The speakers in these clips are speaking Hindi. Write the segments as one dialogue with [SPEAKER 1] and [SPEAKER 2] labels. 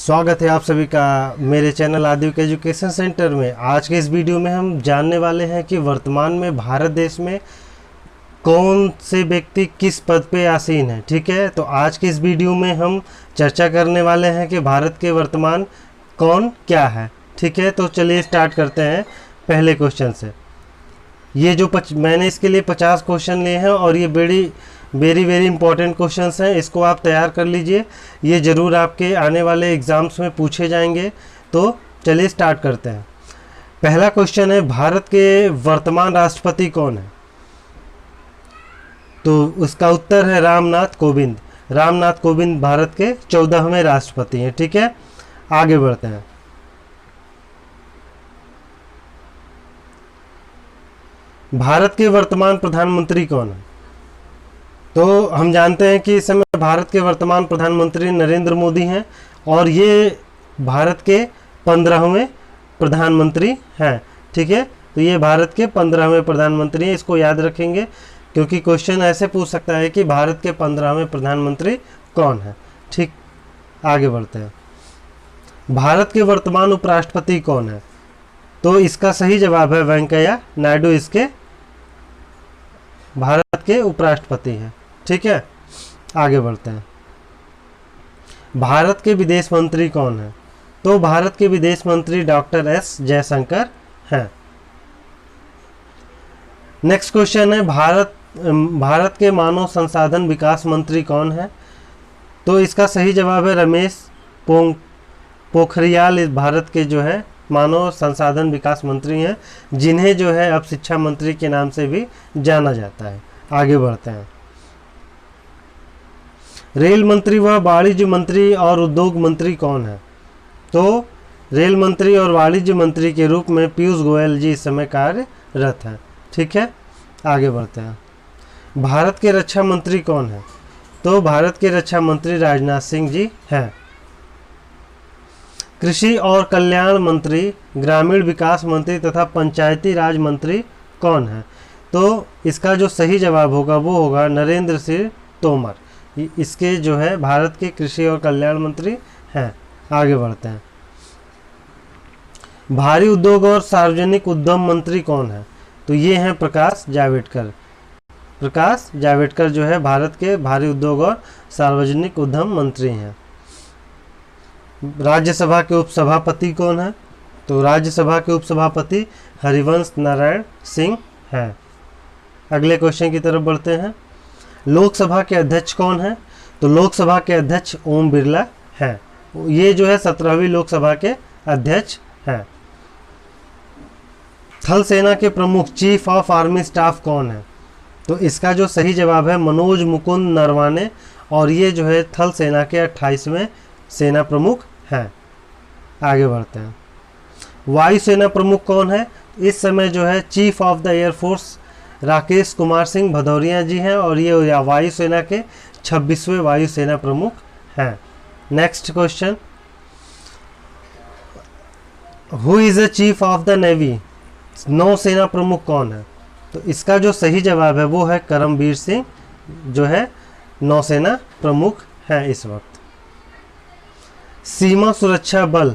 [SPEAKER 1] स्वागत है आप सभी का मेरे चैनल आदिक एजुकेशन सेंटर में। आज के इस वीडियो में हम जानने वाले हैं कि वर्तमान में भारत देश में कौन से व्यक्ति किस पद पे आसीन है। ठीक है, तो आज के इस वीडियो में हम चर्चा करने वाले हैं कि भारत के वर्तमान कौन क्या है। ठीक है, तो चलिए स्टार्ट करते हैं पहले क्वेश्चन से। ये जो मैंने इसके लिए 50 क्वेश्चन लिए हैं और ये वेरी इंपॉर्टेंट क्वेश्चंस हैं, इसको आप तैयार कर लीजिए। ये ज़रूर आपके आने वाले एग्ज़ाम्स में पूछे जाएंगे। तो चलिए स्टार्ट करते हैं। पहला क्वेश्चन है, भारत के वर्तमान राष्ट्रपति कौन है? तो उसका उत्तर है रामनाथ कोविंद। रामनाथ कोविंद भारत के 14वें राष्ट्रपति हैं। ठीक है, आगे बढ़ते हैं। भारत के वर्तमान प्रधानमंत्री कौन है? तो हम जानते हैं कि इस समय भारत के वर्तमान प्रधानमंत्री नरेंद्र मोदी हैं और ये भारत के 15वें प्रधानमंत्री हैं। ठीक है, तो ये भारत के 15वें प्रधानमंत्री हैं, इसको याद रखेंगे क्योंकि क्वेश्चन ऐसे पूछ सकता है कि भारत के 15वें प्रधानमंत्री कौन है। ठीक, आगे बढ़ते हैं। भारत के वर्तमान उपराष्ट्रपति कौन है? तो इसका सही जवाब है वेंकैया नायडू, इसके भारत के उपराष्ट्रपति हैं। ठीक है, आगे बढ़ते हैं। भारत के विदेश मंत्री कौन है? तो भारत के विदेश मंत्री डॉक्टर एस जयशंकर हैं। नेक्स्ट क्वेश्चन है, भारत के मानव संसाधन विकास मंत्री कौन है? तो इसका सही जवाब है रमेश पोखरियाल। इस भारत के जो है मानव संसाधन विकास मंत्री हैं, जिन्हें जो है अब शिक्षा मंत्री के नाम से भी जाना जाता है। आगे बढ़ते हैं। रेल मंत्री व वाणिज्य मंत्री और उद्योग मंत्री कौन है? तो रेल मंत्री और वाणिज्य मंत्री के रूप में पीयूष गोयल जी इस समय कार्यरत हैं। ठीक है, आगे बढ़ते हैं। भारत के रक्षा मंत्री कौन है? तो भारत के रक्षा मंत्री राजनाथ सिंह जी हैं। कृषि और कल्याण मंत्री, ग्रामीण विकास मंत्री तथा पंचायती राज मंत्री कौन है? तो इसका जो सही जवाब होगा वो होगा नरेंद्र सिंह तोमर। इसके जो है भारत के कृषि और कल्याण मंत्री हैं। आगे बढ़ते हैं। भारी उद्योग और सार्वजनिक उद्यम मंत्री कौन है? तो ये हैं प्रकाश जावड़ेकर। प्रकाश जावड़ेकर जो है भारत के भारी उद्योग और सार्वजनिक उद्यम मंत्री हैं। राज्यसभा के उपसभापति कौन है? तो राज्यसभा के उपसभापति हरिवंश नारायण सिंह हैं। अगले क्वेश्चन की तरफ बढ़ते हैं। लोकसभा के अध्यक्ष कौन है? तो लोकसभा के अध्यक्ष ओम बिरला हैं। ये जो है 17वीं लोकसभा के अध्यक्ष हैं। थल सेना के प्रमुख चीफ ऑफ आर्मी स्टाफ कौन है? तो इसका जो सही जवाब है मनोज मुकुंद नरवाने, और ये जो है थल सेना के 28वें सेना प्रमुख हैं। आगे बढ़ते हैं। वायुसेना प्रमुख कौन है? इस समय जो है chief of the air force Rakesh Kumar Singh Bhadauria ji हैं और ये वायुसेना के 26वें वायुसेना प्रमुख हैं। Next question, who is the chief of the navy? नौसेना प्रमुख कौन है? तो इसका जो सही जवाब है वो है करमबीर सिंह, जो है नौसेना प्रमुख हैं इस वक्त। सीमा सुरक्षा बल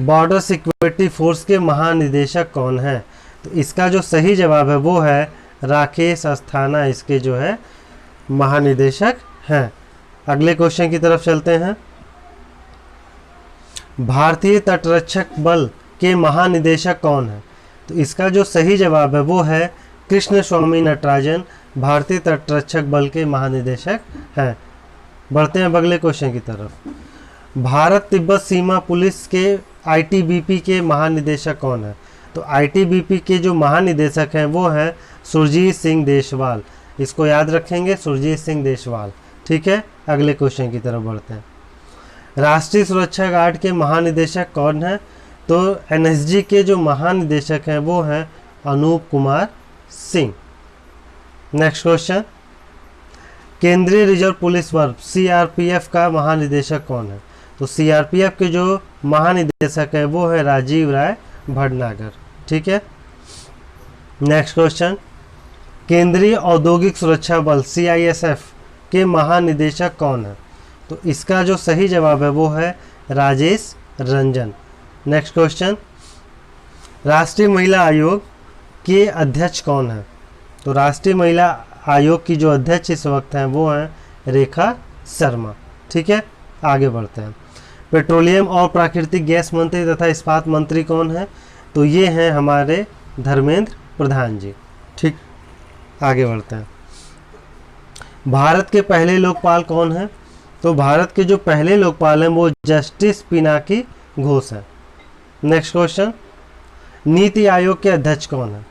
[SPEAKER 1] बॉर्डर सिक्योरिटी फोर्स के महानिदेशक कौन है? तो इसका जो सही जवाब है वो है राकेश अस्थाना, इसके जो है महानिदेशक हैं। अगले क्वेश्चन की तरफ चलते हैं। भारतीय तटरक्षक बल के महानिदेशक कौन है? तो इसका जो सही जवाब है वो है कृष्ण स्वामी नटराजन, भारतीय तटरक्षक बल के महानिदेशक हैं। बढ़ते हैं अगले क्वेश्चन की तरफ। भारत तिब्बत सीमा पुलिस के आईटीबीपी के महानिदेशक कौन है? तो आईटीबीपी के जो महानिदेशक हैं वो हैं सुरजीत सिंह देशवाल। इसको याद रखेंगे, सुरजीत सिंह देशवाल। ठीक है, अगले क्वेश्चन की तरफ बढ़ते हैं। राष्ट्रीय सुरक्षा गार्ड के महानिदेशक कौन है? तो एनएसजी के जो महानिदेशक हैं वो हैं अनूप कुमार सिंह। नेक्स्ट क्वेश्चन, केंद्रीय रिजर्व पुलिस बल सीआरपीएफ का महानिदेशक कौन है? तो सीआरपीएफ के जो महानिदेशक है वो है राजीव राय भटनागर। ठीक है, नेक्स्ट क्वेश्चन, केंद्रीय औद्योगिक सुरक्षा बल सीआईएसएफ के महानिदेशक कौन है? तो इसका जो सही जवाब है वो है राजेश रंजन। नेक्स्ट क्वेश्चन, राष्ट्रीय महिला आयोग के अध्यक्ष कौन है? तो राष्ट्रीय महिला आयोग की जो अध्यक्ष इस वक्त हैं वो हैं रेखा शर्मा। ठीक है, आगे बढ़ते हैं। पेट्रोलियम और प्राकृतिक गैस मंत्री तथा इस्पात मंत्री कौन है? तो ये हैं हमारे धर्मेंद्र प्रधान जी। ठीक, आगे बढ़ते हैं। भारत के पहले लोकपाल कौन है? तो भारत के जो पहले लोकपाल हैं वो जस्टिस पिनाकी घोष है। नेक्स्ट क्वेश्चन, नीति आयोग के अध्यक्ष कौन है?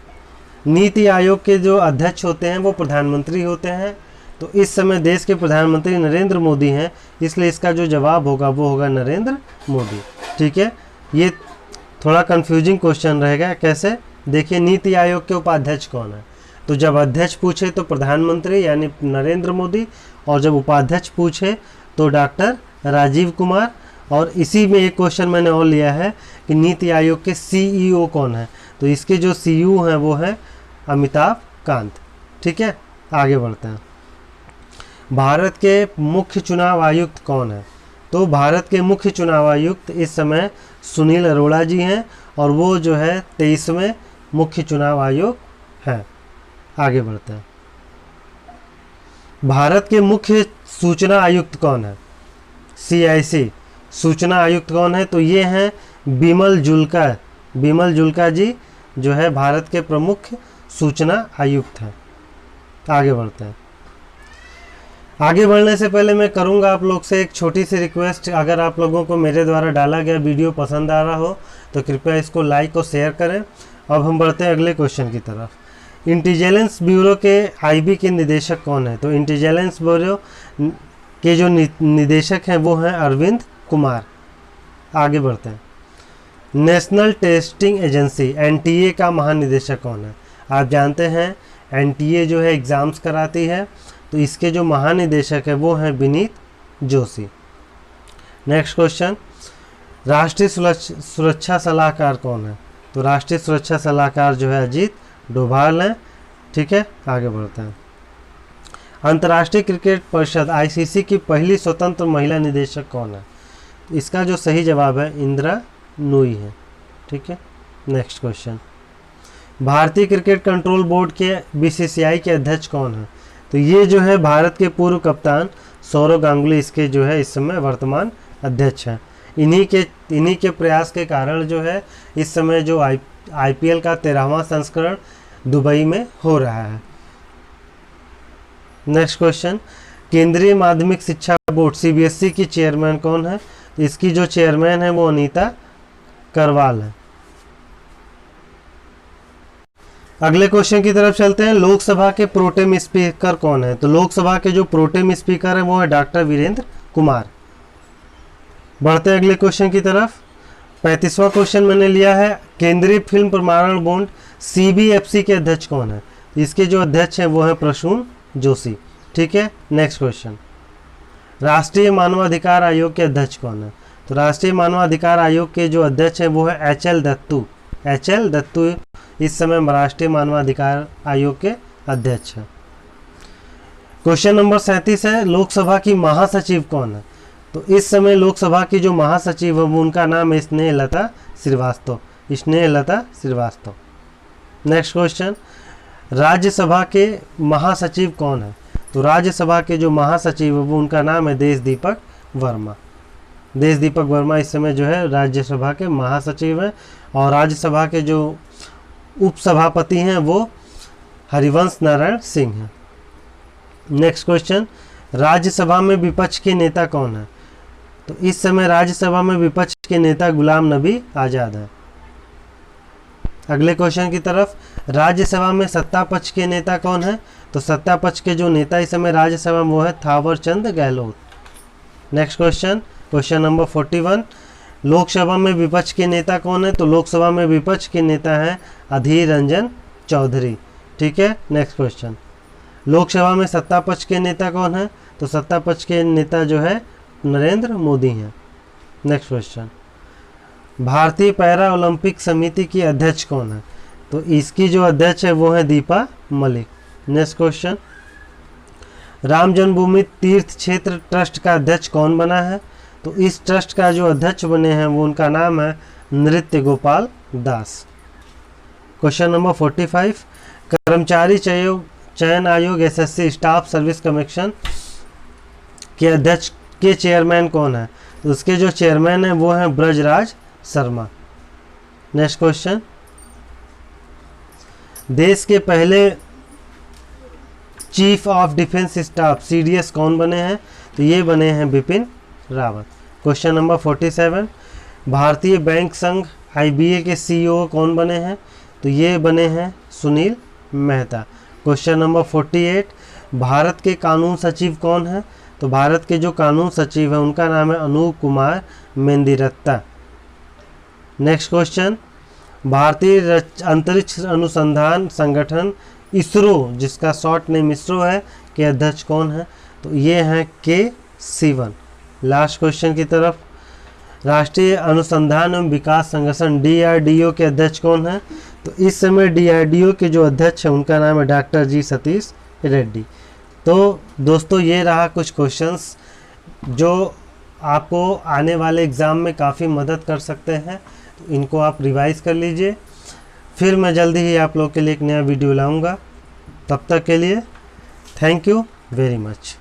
[SPEAKER 1] नीति आयोग के जो अध्यक्ष होते हैं वो प्रधानमंत्री होते हैं। तो इस समय देश के प्रधानमंत्री नरेंद्र मोदी हैं, इसलिए इसका जो जवाब होगा वो होगा नरेंद्र मोदी। ठीक है, ये थोड़ा कंफ्यूजिंग क्वेश्चन रहेगा। कैसे? देखिए, नीति आयोग के उपाध्यक्ष कौन है? तो जब अध्यक्ष पूछे तो प्रधानमंत्री यानी नरेंद्र मोदी, और जब उपाध्यक्ष पूछे तो डॉक्टर राजीव कुमार। और इसी में एक क्वेश्चन मैंने और लिया है कि नीति आयोग के सीईओ कौन है? तो इसके जो सीईओ हैं वो है अमिताभ कांत। ठीक है, आगे बढ़ते हैं। भारत के मुख्य चुनाव आयुक्त कौन है? तो भारत के मुख्य चुनाव आयुक्त इस समय सुनील अरोड़ा जी हैं, और वो जो है 23वें मुख्य चुनाव आयोग हैं। आगे बढ़ते हैं। भारत के मुख्य सूचना आयुक्त कौन है? CIC सूचना आयुक्त कौन है? तो ये हैं बिमल जुल्का। बिमल जुल्का जी जो है भारत के प्रमुख सूचना आयुक्त हैं। आगे बढ़ते हैं। आगे बढ़ने से पहले मैं करूंगा आप लोग से एक छोटी सी रिक्वेस्ट। अगर आप लोगों को मेरे द्वारा डाला गया वीडियो पसंद आ रहा हो तो कृपया इसको लाइक और शेयर करें। अब हम बढ़ते हैं अगले क्वेश्चन की तरफ। इंटेलिजेंस ब्यूरो के IB के निदेशक कौन है? तो इंटेलिजेंस ब्यूरो के जो निदेशक हैं वो हैं अरविंद कुमार। आगे बढ़ते हैं। नेशनल टेस्टिंग एजेंसी NTA का महानिदेशक कौन है? आप जानते हैं NTA जो है एग्ज़ाम्स कराती है, तो इसके जो महानिदेशक है वो हैं विनीत जोशी। नेक्स्ट क्वेश्चन, राष्ट्रीय सुरक्षा सलाहकार कौन है? तो राष्ट्रीय सुरक्षा सलाहकार जो है अजीत डोभाल हैं। ठीक है, आगे बढ़ते हैं। अंतर्राष्ट्रीय क्रिकेट परिषद ICC की पहली स्वतंत्र महिला निदेशक कौन है? तो इसका जो सही जवाब है इंदिरा नूई है। ठीक है, नेक्स्ट क्वेश्चन, भारतीय क्रिकेट कंट्रोल बोर्ड के BCCI के अध्यक्ष कौन है? तो ये जो है भारत के पूर्व कप्तान सौरव गांगुली इसके जो है इस समय वर्तमान अध्यक्ष हैं। इन्हीं के प्रयास के कारण जो है इस समय जो IPL का 13वां संस्करण दुबई में हो रहा है। नेक्स्ट क्वेश्चन, केंद्रीय माध्यमिक शिक्षा बोर्ड CBSE की चेयरमैन कौन है? तो इसकी जो चेयरमैन है वो अनीता करवाल है। अगले क्वेश्चन की तरफ चलते हैं। लोकसभा के प्रोटेम स्पीकर कौन है? तो लोकसभा के जो प्रोटेम स्पीकर है वो है डॉक्टर वीरेंद्र कुमार। बढ़ते हैं अगले क्वेश्चन की तरफ। 35वां क्वेश्चन मैंने लिया है, केंद्रीय फिल्म प्रमाणन बोर्ड CBFC के अध्यक्ष कौन है? इसके जो अध्यक्ष हैं वो है प्रसून जोशी। ठीक है, नेक्स्ट क्वेश्चन, राष्ट्रीय मानवाधिकार आयोग के अध्यक्ष कौन है? तो राष्ट्रीय मानवाधिकार आयोग के जो अध्यक्ष हैं वो है HL दत्तू। HL दत्तू इस समय राष्ट्रीय मानवाधिकार आयोग के अध्यक्ष हैं। क्वेश्चन नंबर 37 है, लोकसभा की महासचिव कौन है? तो इस समय लोकसभा की जो महासचिव है वो उनका नाम है स्नेहलता श्रीवास्तव। स्नेहलता श्रीवास्तव। नेक्स्ट क्वेश्चन, राज्यसभा के महासचिव कौन है? तो राज्यसभा के जो महासचिव है वो उनका नाम है देशदीपक वर्मा। देशदीपक वर्मा इस समय जो है राज्यसभा के महासचिव हैं, और राज्यसभा के जो उपसभापति हैं वो हरिवंश नारायण सिंह हैं। नेक्स्ट क्वेश्चन, राज्यसभा में विपक्ष के नेता कौन है? तो इस समय राज्यसभा में विपक्ष के नेता गुलाम नबी आज़ाद है। अगले क्वेश्चन की तरफ, राज्यसभा में सत्ता पक्ष के नेता कौन है? तो सत्ता पक्ष के जो नेता इस समय राज्यसभा में वो है Thawar Chand Gehlot. Next question, question number 41, Lok Sabha में विपक्ष के नेता कौन है? तो लोकसभा में विपक्ष के नेता हैं अधीर रंजन चौधरी। ठीक है, नेक्स्ट क्वेश्चन, लोकसभा में सत्ता पक्ष के नेता कौन है? तो सत्ता पक्ष के नेता जो है नरेंद्र मोदी हैं। नेक्स्ट क्वेश्चन, भारतीय पैरा ओलंपिक समिति की अध्यक्ष कौन है? तो इसकी जो अध्यक्ष है वो है दीपा मलिक। नेक्स्ट क्वेश्चन, राम जन्मभूमि तीर्थ क्षेत्र ट्रस्ट का अध्यक्ष कौन बना है? तो इस ट्रस्ट का जो अध्यक्ष बने हैं वो उनका नाम है नृत्य गोपाल दास। क्वेश्चन नंबर 45, कर्मचारी चयन आयोग एसएससी स्टाफ सर्विस कमीशन के अध्यक्ष के चेयरमैन कौन है? तो उसके जो चेयरमैन है वो हैं ब्रजराज शर्मा। नेक्स्ट क्वेश्चन, देश के पहले chief of defence staff CDS कौन बने हैं? तो ये बने हैं बिपिन रावत। क्वेश्चन नंबर 47, भारतीय बैंक संघ आईबीए के सीईओ कौन बने हैं? तो ये बने हैं सुनील मेहता। क्वेश्चन नंबर 48, भारत के कानून सचिव कौन है? तो भारत के जो कानून सचिव है उनका नाम है अनूप कुमार मेंदिरत्ता। नेक्स्ट क्वेश्चन, भारतीय अंतरिक्ष अनुसंधान संगठन इसरो, जिसका शॉर्ट नेम इसरो है, के अध्यक्ष कौन है? तो ये हैं के सिवन। लास्ट क्वेश्चन की तरफ, राष्ट्रीय अनुसंधान एवं विकास संगठन डीआरडीओ के अध्यक्ष कौन है? तो इस समय डीआरडीओ के जो अध्यक्ष हैं उनका नाम है डॉक्टर जी सतीश रेड्डी। तो दोस्तों ये रहा कुछ क्वेश्चंस जो आपको आने वाले एग्ज़ाम में काफ़ी मदद कर सकते हैं, तो इनको आप रिवाइज़ कर लीजिए। फिर मैं जल्दी ही आप लोग के लिए एक नया वीडियो लाऊंगा। तब तक के लिए थैंक यू वेरी मच।